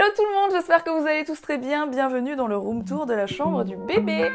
Hello tout le monde, j'espère que vous allez tous très bien. Bienvenue dans le room tour de la chambre du bébé.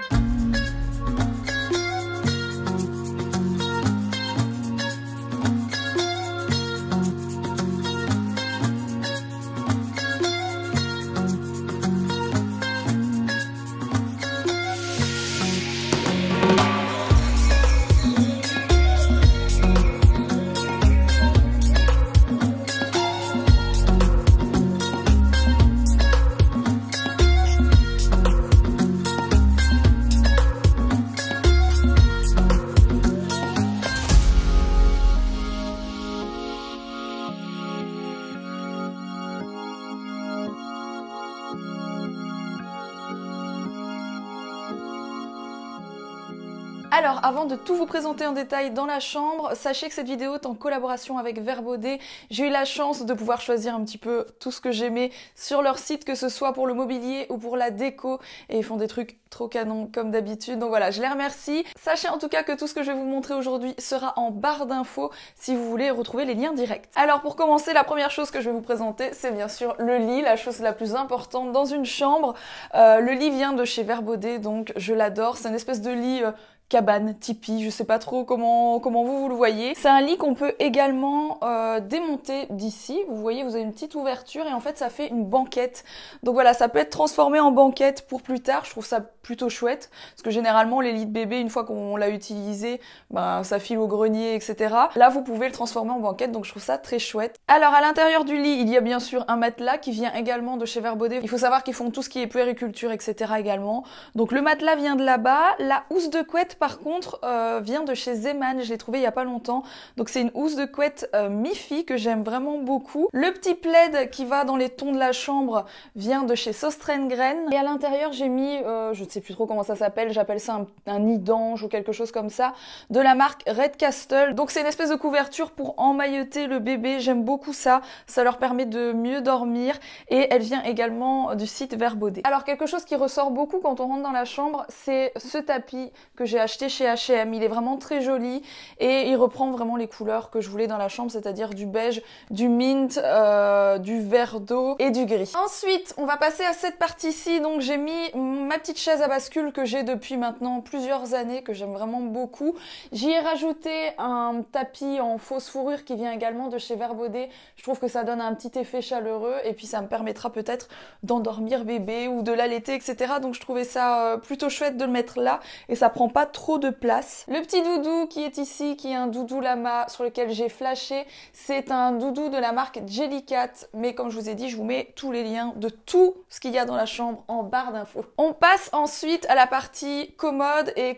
Alors, avant de tout vous présenter en détail dans la chambre, sachez que cette vidéo est en collaboration avec Verbaudet. J'ai eu la chance de pouvoir choisir un petit peu tout ce que j'aimais sur leur site, que ce soit pour le mobilier ou pour la déco, et ils font des trucs trop canons comme d'habitude, donc voilà, je les remercie. Sachez en tout cas que tout ce que je vais vous montrer aujourd'hui sera en barre d'infos si vous voulez retrouver les liens directs. Alors pour commencer, la première chose que je vais vous présenter, c'est bien sûr le lit, la chose la plus importante dans une chambre. Le lit vient de chez Verbaudet, donc je l'adore, c'est une espèce de lit cabane, tipi, je sais pas trop comment vous le voyez. C'est un lit qu'on peut également démonter d'ici. Vous voyez, vous avez une petite ouverture et en fait ça fait une banquette. Donc voilà, ça peut être transformé en banquette pour plus tard. Je trouve ça plutôt chouette parce que généralement les lits de bébé, une fois qu'on l'a utilisé, ben, ça file au grenier, etc. Là, vous pouvez le transformer en banquette, donc je trouve ça très chouette. Alors à l'intérieur du lit, il y a bien sûr un matelas qui vient également de chez Verbaudet. Il faut savoir qu'ils font tout ce qui est puériculture, etc. également. Donc le matelas vient de là-bas. La housse de couette par contre vient de chez Zeman, je l'ai trouvé il y a pas longtemps. Donc c'est une housse de couette mi-fi que j'aime vraiment beaucoup. Le petit plaid qui va dans les tons de la chambre vient de chez Sostrengren. Et à l'intérieur j'ai mis, je ne sais plus trop comment ça s'appelle, j'appelle ça un nid d'ange ou quelque chose comme ça, de la marque Redcastle. Donc c'est une espèce de couverture pour emmailloter le bébé, j'aime beaucoup ça, ça leur permet de mieux dormir et elle vient également du site Verbaudet. Alors quelque chose qui ressort beaucoup quand on rentre dans la chambre, c'est ce tapis que j'ai acheté chez H&M. Il est vraiment très joli et il reprend vraiment les couleurs que je voulais dans la chambre, c'est-à-dire du beige, du mint, du vert d'eau et du gris. Ensuite, on va passer à cette partie-ci. Donc j'ai mis ma petite chaise à bascule que j'ai depuis maintenant plusieurs années, que j'aime vraiment beaucoup. J'y ai rajouté un tapis en fausse fourrure qui vient également de chez Verbaudet. Je trouve que ça donne un petit effet chaleureux et puis ça me permettra peut-être d'endormir bébé ou de l'allaiter, etc. Donc je trouvais ça plutôt chouette de le mettre là et ça prend pas trop de place. Le petit doudou qui est ici, qui est un doudou lama sur lequel j'ai flashé, c'est un doudou de la marque Jellycat, mais comme je vous ai dit, je vous mets tous les liens de tout ce qu'il y a dans la chambre en barre d'infos. On passe ensuite à la partie commode et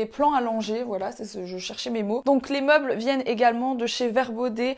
plan allongé, voilà, je cherchais mes mots. Donc les meubles viennent également de chez Verbaudet.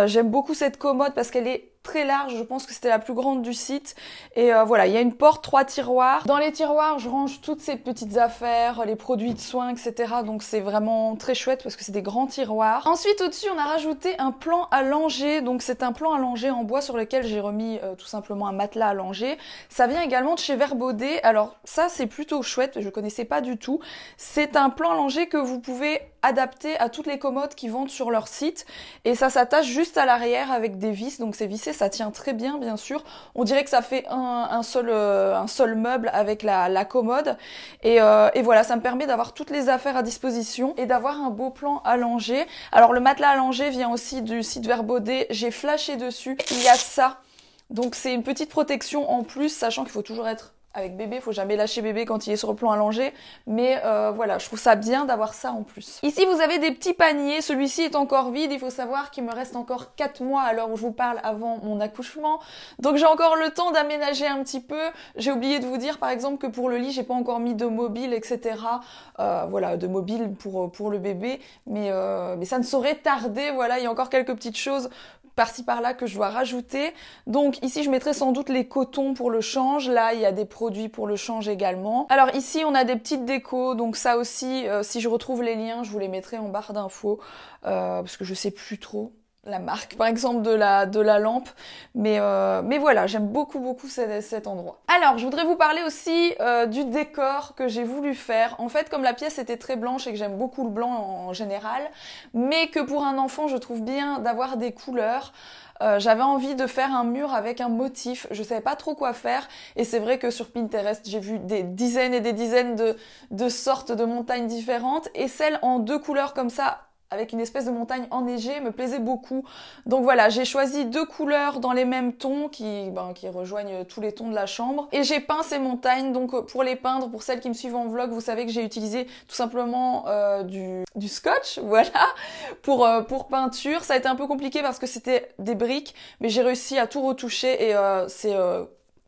J'aime beaucoup cette commode parce qu'elle est très large, je pense que c'était la plus grande du site. Et voilà, il y a une porte, 3 tiroirs. Dans les tiroirs, je range toutes ces petites affaires, les produits de soins, etc. Donc c'est vraiment très chouette parce que c'est des grands tiroirs. Ensuite, au-dessus, on a rajouté un plan allongé. Donc c'est un plan allongé en bois sur lequel j'ai remis tout simplement un matelas allongé. Ça vient également de chez Verbaudet. Alors ça, c'est plutôt chouette, je connaissais pas du tout. C'est un plan allongé que vous pouvez adapter à toutes les commodes qui vendent sur leur site. Et ça s'attache juste à l'arrière avec des vis. Donc c'est vissé, ça tient très bien, bien sûr. On dirait que ça fait un seul meuble avec la commode. Et voilà, ça me permet d'avoir toutes les affaires à disposition et d'avoir un beau plan allongé. Alors le matelas allongé vient aussi du site Verbaudet. J'ai flashé dessus. Il y a ça. Donc c'est une petite protection en plus, sachant qu'il faut toujours être avec bébé, faut jamais lâcher bébé quand il est sur le plan allongé, mais voilà, je trouve ça bien d'avoir ça en plus. Ici vous avez des petits paniers, celui-ci est encore vide, il faut savoir qu'il me reste encore 4 mois à l'heure où je vous parle avant mon accouchement, donc j'ai encore le temps d'aménager un petit peu. J'ai oublié de vous dire par exemple que pour le lit j'ai pas encore mis de mobile, etc. Voilà, de mobile pour le bébé, mais ça ne saurait tarder, voilà, il y a encore quelques petites choses par-ci par-là que je dois rajouter. Donc ici je mettrai sans doute les cotons pour le change, là il y a des produits pour le change également. Alors ici on a des petites décos, donc ça aussi si je retrouve les liens je vous les mettrai en barre d'infos parce que je sais plus trop la marque par exemple de la lampe, mais voilà, j'aime beaucoup cet endroit. À Alors, je voudrais vous parler aussi du décor que j'ai voulu faire. En fait, comme la pièce était très blanche et que j'aime beaucoup le blanc en général, mais que pour un enfant, je trouve bien d'avoir des couleurs, j'avais envie de faire un mur avec un motif. Je savais pas trop quoi faire et c'est vrai que sur Pinterest, j'ai vu des dizaines et des dizaines de sortes de montagnes différentes et celle en 2 couleurs comme ça, avec une espèce de montagne enneigée, me plaisait beaucoup. Donc voilà, j'ai choisi 2 couleurs dans les mêmes tons qui rejoignent tous les tons de la chambre. Et j'ai peint ces montagnes, donc pour les peindre, pour celles qui me suivent en vlog, vous savez que j'ai utilisé tout simplement du scotch, voilà, pour peinture. Ça a été un peu compliqué parce que c'était des briques, mais j'ai réussi à tout retoucher et c'est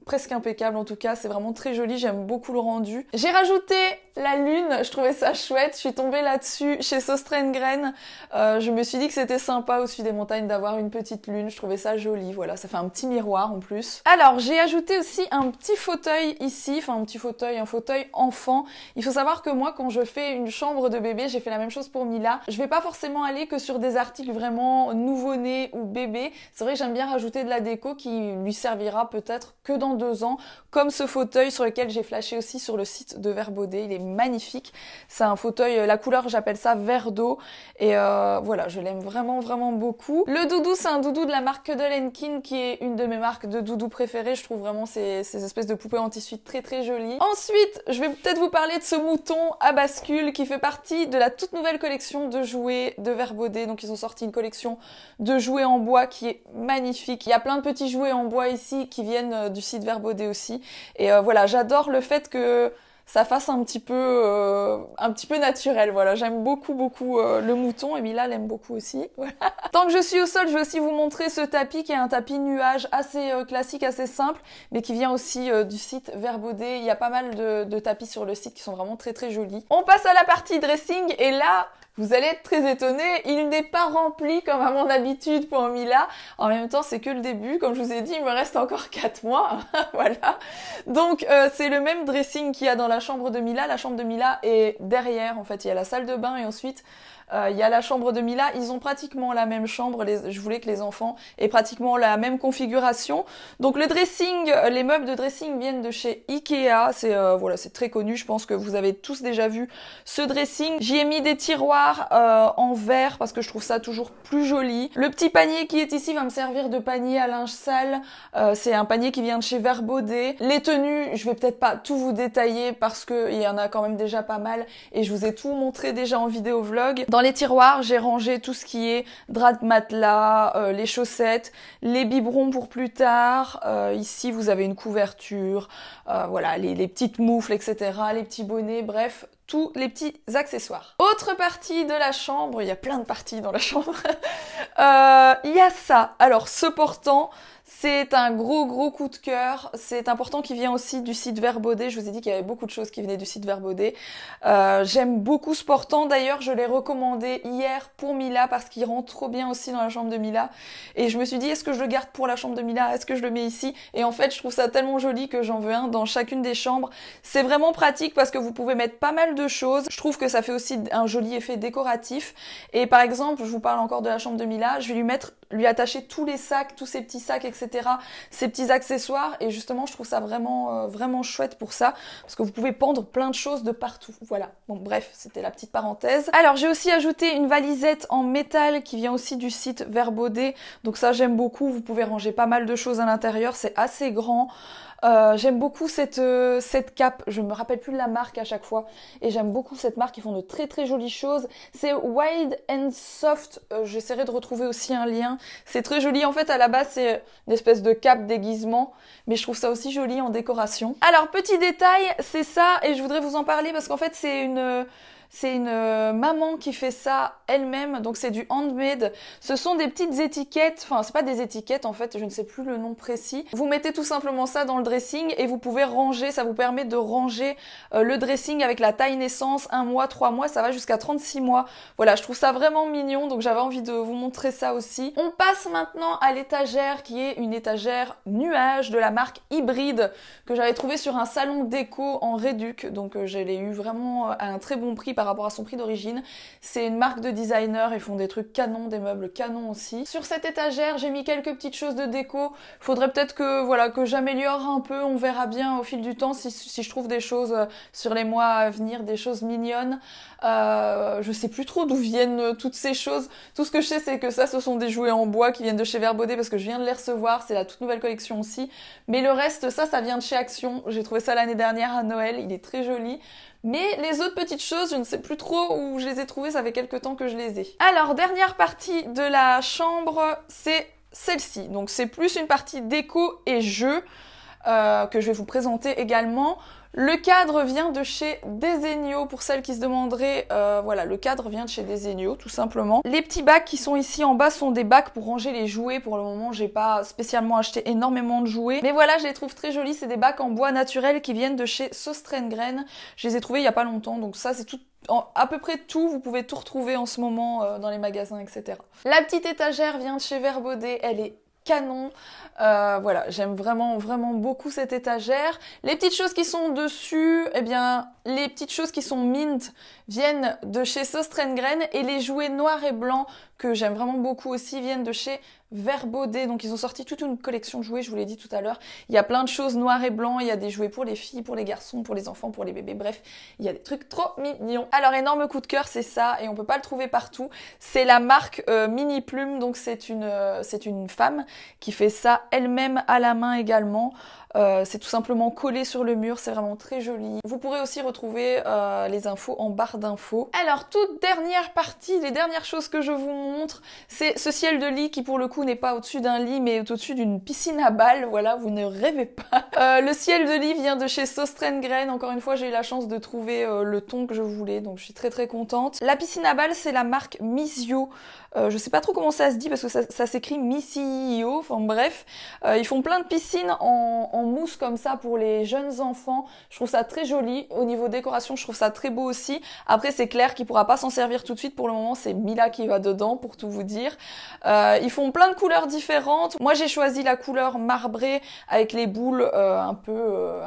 presque impeccable en tout cas, c'est vraiment très joli, j'aime beaucoup le rendu. J'ai rajouté la lune, je trouvais ça chouette, je suis tombée là-dessus chez Sostrengren. Je me suis dit que c'était sympa au-dessus des montagnes d'avoir une petite lune, je trouvais ça joli, voilà, ça fait un petit miroir en plus. Alors j'ai ajouté aussi un petit fauteuil ici, enfin un fauteuil enfant. Il faut savoir que moi quand je fais une chambre de bébé, j'ai fait la même chose pour Mila. Je vais pas forcément aller que sur des articles vraiment nouveau-né ou bébé. C'est vrai que j'aime bien rajouter de la déco qui lui servira peut-être que dans 2 ans, comme ce fauteuil sur lequel j'ai flashé aussi sur le site de Vert Baudet. Il est magnifique. C'est un fauteuil, la couleur j'appelle ça vert d'eau et voilà, je l'aime vraiment beaucoup. Le doudou, c'est un doudou de la marque Cuddle & Kin qui est une de mes marques de doudou préférées. Je trouve vraiment ces espèces de poupées en tissu très jolies. Ensuite, je vais peut-être vous parler de ce mouton à bascule qui fait partie de la toute nouvelle collection de jouets de Vert Baudet. Donc ils ont sorti une collection de jouets en bois qui est magnifique. Il y a plein de petits jouets en bois ici qui viennent du site Vert Baudet aussi. Et voilà, j'adore le fait que ça fasse un petit peu naturel, voilà. J'aime beaucoup le mouton et Mila l'aime beaucoup aussi, voilà. Tant que je suis au sol, je vais aussi vous montrer ce tapis qui est un tapis nuage assez classique, assez simple, mais qui vient aussi du site Vert Baudet. Il y a pas mal de tapis sur le site qui sont vraiment très jolis. On passe à la partie dressing et là, vous allez être très étonnés, il n'est pas rempli comme à mon habitude pour Mila. En même temps, c'est que le début. Comme je vous ai dit, il me reste encore 4 mois. Voilà. Donc, c'est le même dressing qu'il y a dans la chambre de Mila. La chambre de Mila est derrière. En fait, il y a la salle de bain et ensuite, il y a la chambre de Mila. Ils ont pratiquement la même chambre. Je voulais que les enfants aient pratiquement la même configuration. Donc, le dressing, les meubles de dressing viennent de chez Ikea. Voilà, c'est très connu. Je pense que vous avez tous déjà vu ce dressing. J'y ai mis des tiroirs en verre parce que je trouve ça toujours plus joli. Le petit panier qui est ici va me servir de panier à linge sale. C'est un panier qui vient de chez Vert Baudet. Les tenues, je vais peut-être pas tout vous détailler parce que il y en a quand même déjà pas mal et je vous ai tout montré déjà en vidéo vlog. Dans les tiroirs, j'ai rangé tout ce qui est drap de matelas, les chaussettes, les biberons pour plus tard. Ici, vous avez une couverture, voilà, les petites moufles, etc., les petits bonnets, bref, tous les petits accessoires. Autre partie de la chambre, il y a plein de parties dans la chambre, il y a ça. Alors, ce portant, c'est un gros coup de cœur. C'est un portant qui vient aussi du site Vert Baudet. Je vous ai dit qu'il y avait beaucoup de choses qui venaient du site Vert Baudet. J'aime beaucoup ce portant. D'ailleurs, je l'ai recommandé hier pour Mila parce qu'il rentre trop bien aussi dans la chambre de Mila. Et je me suis dit, est-ce que je le garde pour la chambre de Mila? Est-ce que je le mets ici? Et en fait, je trouve ça tellement joli que j'en veux un dans chacune des chambres. C'est vraiment pratique parce que vous pouvez mettre pas mal de choses. Je trouve que ça fait aussi un joli effet décoratif. Et par exemple, je vous parle encore de la chambre de Mila, je vais lui attacher tous les sacs, tous ces petits sacs, etc., ces petits accessoires, et justement je trouve ça vraiment chouette pour ça, parce que vous pouvez pendre plein de choses de partout, voilà. Bon bref, c'était la petite parenthèse. Alors j'ai aussi ajouté une valisette en métal qui vient aussi du site Vert Baudet, donc ça j'aime beaucoup, vous pouvez ranger pas mal de choses à l'intérieur, c'est assez grand. J'aime beaucoup cette cape, je me rappelle plus de la marque à chaque fois, et j'aime beaucoup cette marque, ils font de très jolies choses. C'est Wide and Soft, j'essaierai de retrouver aussi un lien. C'est très joli, en fait à la base c'est une espèce de cape déguisement, mais je trouve ça aussi joli en décoration. Alors petit détail, c'est ça, et je voudrais vous en parler parce qu'en fait c'est une maman qui fait ça elle-même, donc c'est du handmade. Ce sont des petites étiquettes, enfin c'est pas des étiquettes en fait, je ne sais plus le nom précis. Vous mettez tout simplement ça dans le dressing et vous pouvez ranger, ça vous permet de ranger le dressing avec la taille naissance, 1 mois, 3 mois, ça va jusqu'à 36 mois. Voilà, je trouve ça vraiment mignon, donc j'avais envie de vous montrer ça aussi. On passe maintenant à l'étagère qui est une étagère nuage de la marque Hybride que j'avais trouvé sur un salon déco en réduc, donc je l'ai eu vraiment à un très bon prix par rapport à son prix d'origine. C'est une marque de designer, ils font des trucs canons, des meubles canons aussi. Sur cette étagère, j'ai mis quelques petites choses de déco. Faudrait peut-être que, voilà, que j'améliore un peu, on verra bien au fil du temps si je trouve des choses sur les mois à venir, des choses mignonnes. Je sais plus trop d'où viennent toutes ces choses. Tout ce que je sais, c'est que ça, ce sont des jouets en bois qui viennent de chez Verbaudet parce que je viens de les recevoir. C'est la toute nouvelle collection aussi. Mais le reste, ça vient de chez Action. J'ai trouvé ça l'année dernière à Noël. Il est très joli. Mais les autres petites choses, je ne sais plus trop où je les ai trouvées. Ça fait quelques temps que je les ai. Alors, dernière partie de la chambre, c'est celle-ci. Donc, c'est plus une partie déco et jeu que je vais vous présenter également. Le cadre vient de chez Desenio, pour celles qui se demanderaient, voilà, le cadre vient de chez Desenio, tout simplement. Les petits bacs qui sont ici en bas sont des bacs pour ranger les jouets. Pour le moment, j'ai pas spécialement acheté énormément de jouets. Mais voilà, je les trouve très jolis. C'est des bacs en bois naturel qui viennent de chez Sostrengren. Je les ai trouvés il y a pas longtemps, donc ça, c'est tout. À peu près tout, vous pouvez tout retrouver en ce moment dans les magasins, etc. La petite étagère vient de chez Verbaudet, elle est canon. Voilà, j'aime vraiment beaucoup cette étagère. Les petites choses qui sont dessus, eh bien, les petites choses qui sont mint viennent de chez Sostrengren et les jouets noirs et blancs que j'aime vraiment beaucoup aussi viennent de chez Verbaudet. Donc ils ont sorti toute une collection de jouets, je vous l'ai dit tout à l'heure. Il y a plein de choses noirs et blancs, il y a des jouets pour les filles, pour les garçons, pour les enfants, pour les bébés, bref, il y a des trucs trop mignons. Alors énorme coup de cœur, c'est ça, et on peut pas le trouver partout. C'est la marque Mini Plume, donc c'est une femme qui fait ça elle-même à la main également. C'est tout simplement collé sur le mur, c'est vraiment très joli. Vous pourrez aussi retrouver les infos en barre d'infos. Alors, toute dernière partie, les dernières choses que je vous montre, c'est ce ciel de lit qui pour le coup n'est pas au-dessus d'un lit mais au-dessus d'une piscine à balles, voilà, vous ne rêvez pas. Le ciel de lit vient de chez Sostrengren, encore une fois j'ai eu la chance de trouver le ton que je voulais, donc je suis très contente. La piscine à balles c'est la marque Misio, je sais pas trop comment ça se dit parce que ça s'écrit Misio, enfin bref, ils font plein de piscines en mousse comme ça pour les jeunes enfants. Je trouve ça très joli. Au niveau décoration, je trouve ça très beau aussi. Après, c'est clair qu'il pourra pas s'en servir tout de suite. Pour le moment, c'est Mila qui va dedans, pour tout vous dire. Ils font plein de couleurs différentes. Moi, j'ai choisi la couleur marbrée avec les boules un peu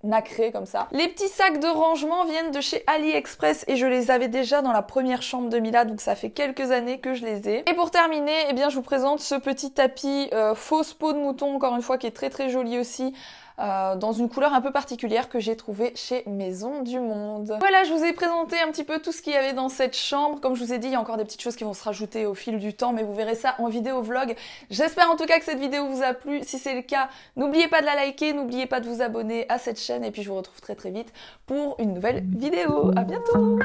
nacré comme ça. Les petits sacs de rangement viennent de chez AliExpress et je les avais déjà dans la première chambre de Mila, donc ça fait quelques années que je les ai. Et pour terminer, eh bien je vous présente ce petit tapis fausse peau de mouton, encore une fois, qui est très joli aussi. Dans une couleur un peu particulière que j'ai trouvé chez Maison du Monde. Voilà, je vous ai présenté un petit peu tout ce qu'il y avait dans cette chambre. Comme je vous ai dit, il y a encore des petites choses qui vont se rajouter au fil du temps, mais vous verrez ça en vidéo vlog. J'espère en tout cas que cette vidéo vous a plu. Si c'est le cas, n'oubliez pas de la liker, n'oubliez pas de vous abonner à cette chaîne, et puis je vous retrouve très vite pour une nouvelle vidéo. À bientôt!